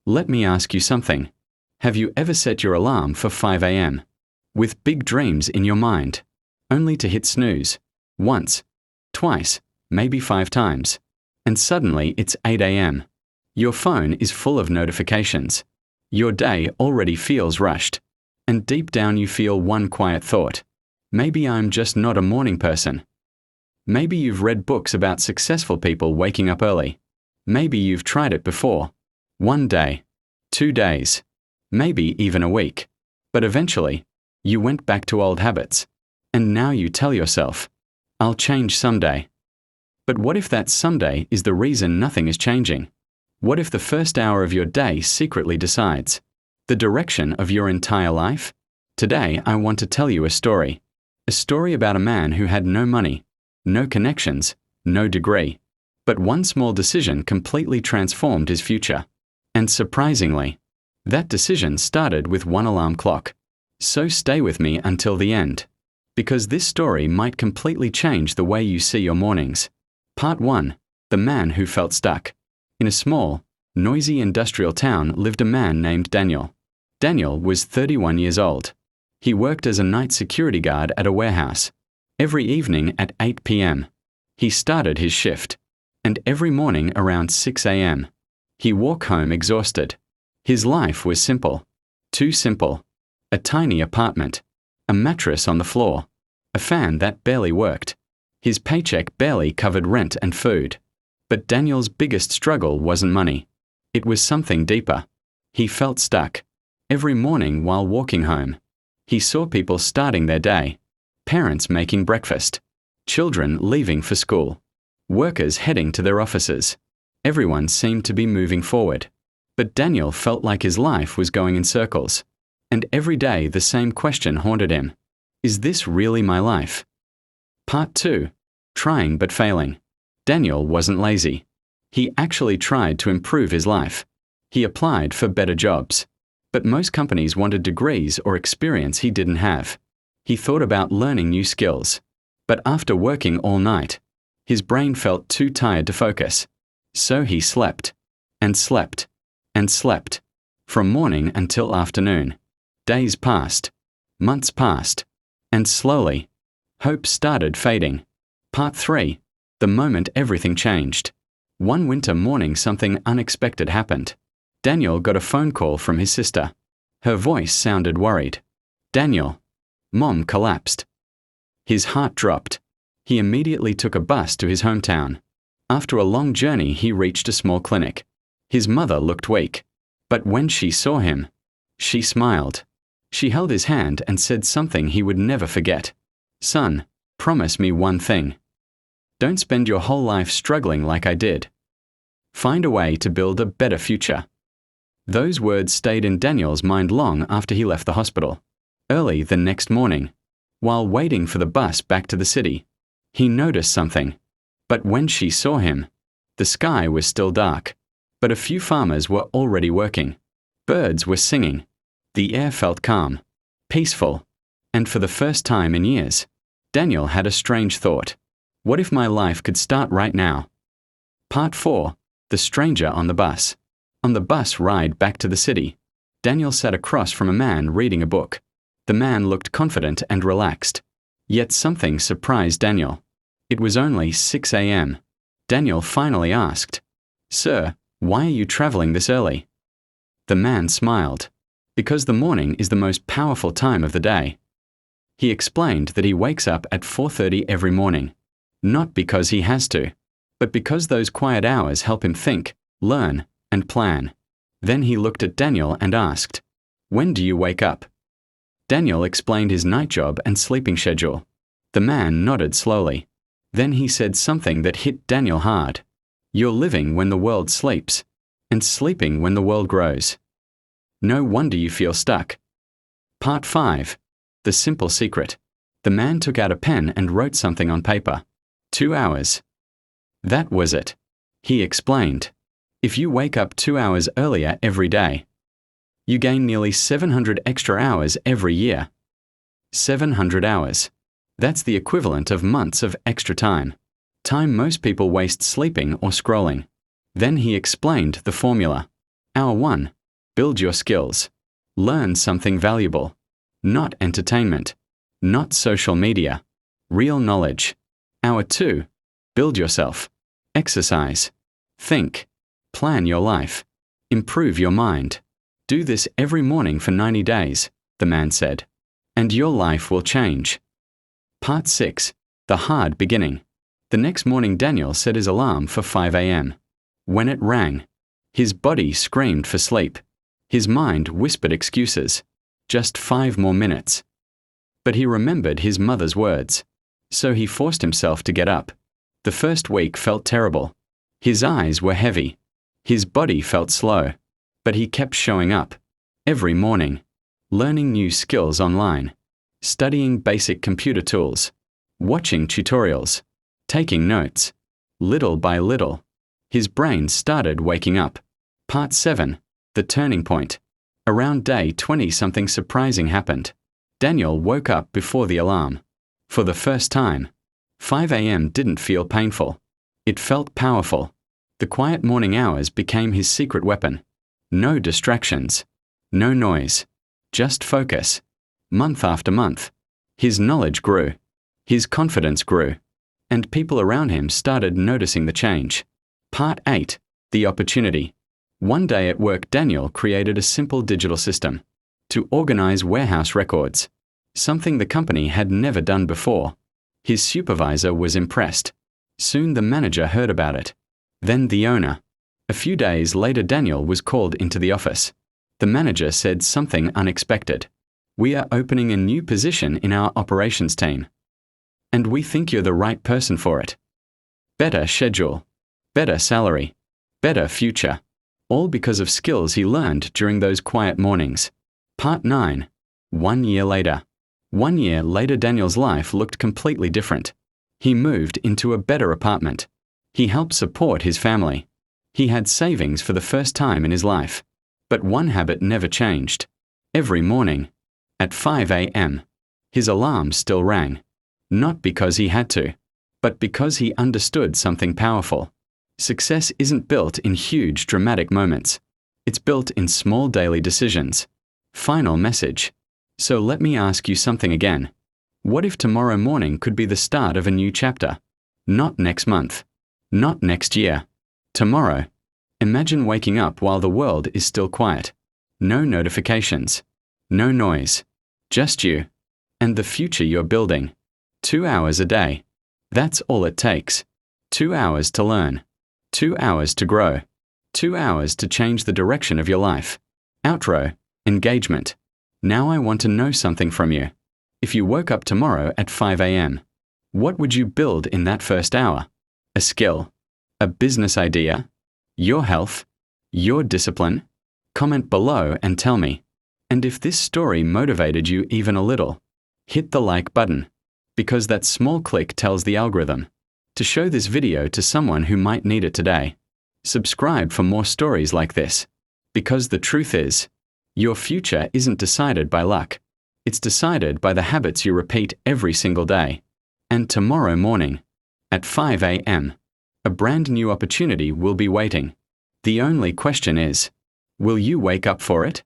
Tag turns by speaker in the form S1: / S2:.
S1: Let me ask you something. Have you ever set your alarm for 5 a.m. with big dreams in your mind, only to hit snooze once, twice, maybe 5 times, and suddenly it's 8 a.m. Your phone is full of notifications. Your day already feels rushed, and deep down you feel one quiet thought. Maybe I'm just not a morning person. Maybe you've read books about successful people waking up early. Maybe you've tried it before. 1 day, 2 days, maybe even a week. But eventually, you went back to old habits. And now you tell yourself, I'll change someday. But what if that someday is the reason nothing is changing? What if the first hour of your day secretly decides the direction of your entire life? Today, I want to tell you a story. A story about a man who had no money, no connections, no degree. But one small decision completely transformed his future. And surprisingly, that decision started with one alarm clock. So stay with me until the end, because this story might completely change the way you see your mornings. Part 1. The Man Who Felt Stuck. In a small, noisy industrial town lived a man named Daniel. Daniel was 31 years old. He worked as a night security guard at a warehouse. Every evening at 8 p.m., he started his shift, and every morning around 6 a.m., he walked home exhausted. His life was simple. Too simple. A tiny apartment, a mattress on the floor, a fan that barely worked. His paycheck barely covered rent and food. But Daniel's biggest struggle wasn't money. It was something deeper. He felt stuck. Every morning while walking home, he saw people starting their day, parents making breakfast, children leaving for school, workers heading to their offices. Everyone seemed to be moving forward. But Daniel felt like his life was going in circles. And every day the same question haunted him. Is this really my life? Part 2. Trying but failing. Daniel wasn't lazy. He actually tried to improve his life. He applied for better jobs. But most companies wanted degrees or experience he didn't have. He thought about learning new skills. But after working all night, his brain felt too tired to focus. So he slept, and slept, and slept, from morning until afternoon. Days passed, months passed, and slowly, hope started fading. Part 3. The moment everything changed. One winter morning something unexpected happened. Daniel got a phone call from his sister. Her voice sounded worried. Daniel, Mom collapsed. His heart dropped. He immediately took a bus to his hometown. After a long journey, he reached a small clinic. His mother looked weak. But when she saw him, she smiled. She held his hand and said something he would never forget. Son, promise me one thing. Don't spend your whole life struggling like I did. Find a way to build a better future. Those words stayed in Daniel's mind long after he left the hospital. Early the next morning, while waiting for the bus back to the city, he noticed something. But when she saw him, the sky was still dark. But a few farmers were already working. Birds were singing. The air felt calm, peaceful, and for the first time in years, Daniel had a strange thought. What if my life could start right now? Part 4. The Stranger on the Bus. On the bus ride back to the city, Daniel sat across from a man reading a book. The man looked confident and relaxed. Yet something surprised Daniel. It was only 6 a.m. Daniel finally asked, Sir, why are you traveling this early? The man smiled. Because the morning is the most powerful time of the day. He explained that he wakes up at 4:30 every morning. Not because he has to, but because those quiet hours help him think, learn, and plan. Then he looked at Daniel and asked, When do you wake up? Daniel explained his night job and sleeping schedule. The man nodded slowly. Then he said something that hit Daniel hard. You're living when the world sleeps, and sleeping when the world grows. No wonder you feel stuck. Part 5. The Simple Secret. The man took out a pen and wrote something on paper. 2 hours. That was it. He explained. If you wake up 2 hours earlier every day, you gain nearly 700 extra hours every year. 700 hours. That's the equivalent of months of extra time. Time most people waste sleeping or scrolling. Then he explained the formula. Hour 1. Build your skills. Learn something valuable. Not entertainment. Not social media. Real knowledge. Hour 2. Build yourself. Exercise. Think. Plan your life. Improve your mind. Do this every morning for 90 days, the man said, and your life will change. Part 6. The hard beginning. The next morning Daniel set his alarm for 5 a.m. When it rang, his body screamed for sleep. His mind whispered excuses. Just 5 more minutes. But he remembered his mother's words. So he forced himself to get up. The first week felt terrible. His eyes were heavy. His body felt slow. But he kept showing up. Every morning. Learning new skills online. Studying basic computer tools. Watching tutorials. Taking notes. Little by little. His brain started waking up. Part 7. The turning point. Around day 20 something surprising happened. Daniel woke up before the alarm. For the first time. 5 a.m. didn't feel painful. It felt powerful. The quiet morning hours became his secret weapon. No distractions. No noise. Just focus. Month after month. His knowledge grew. His confidence grew. And people around him started noticing the change. Part 8. The opportunity. One day at work Daniel created a simple digital system to organize warehouse records, something the company had never done before. His supervisor was impressed. Soon the manager heard about it. Then the owner. A few days later Daniel was called into the office. The manager said something unexpected. "We are opening a new position in our operations team. And we think you're the right person for it. Better schedule. Better salary. Better future." All because of skills he learned during those quiet mornings. Part 9. 1 year later. 1 year later Daniel's life looked completely different. He moved into a better apartment. He helped support his family. He had savings for the first time in his life. But one habit never changed. Every morning, at 5 a.m., his alarm still rang. Not because he had to, but because he understood something powerful. Success isn't built in huge dramatic moments. It's built in small daily decisions. Final message. So let me ask you something again. What if tomorrow morning could be the start of a new chapter? Not next month. Not next year. Tomorrow. Imagine waking up while the world is still quiet. No notifications. No noise. Just you. And the future you're building. 2 hours a day. That's all it takes. 2 hours to learn. 2 hours to grow. 2 hours to change the direction of your life. Outro. Engagement. Now I want to know something from you. If you woke up tomorrow at 5 a.m., what would you build in that first hour? A skill? A business idea? Your health? Your discipline? Comment below and tell me. And if this story motivated you even a little, hit the like button, because that small click tells the algorithm to show this video to someone who might need it today. Subscribe for more stories like this, because the truth is, your future isn't decided by luck. It's decided by the habits you repeat every single day. And tomorrow morning, at 5 a.m., a brand new opportunity will be waiting. The only question is, will you wake up for it?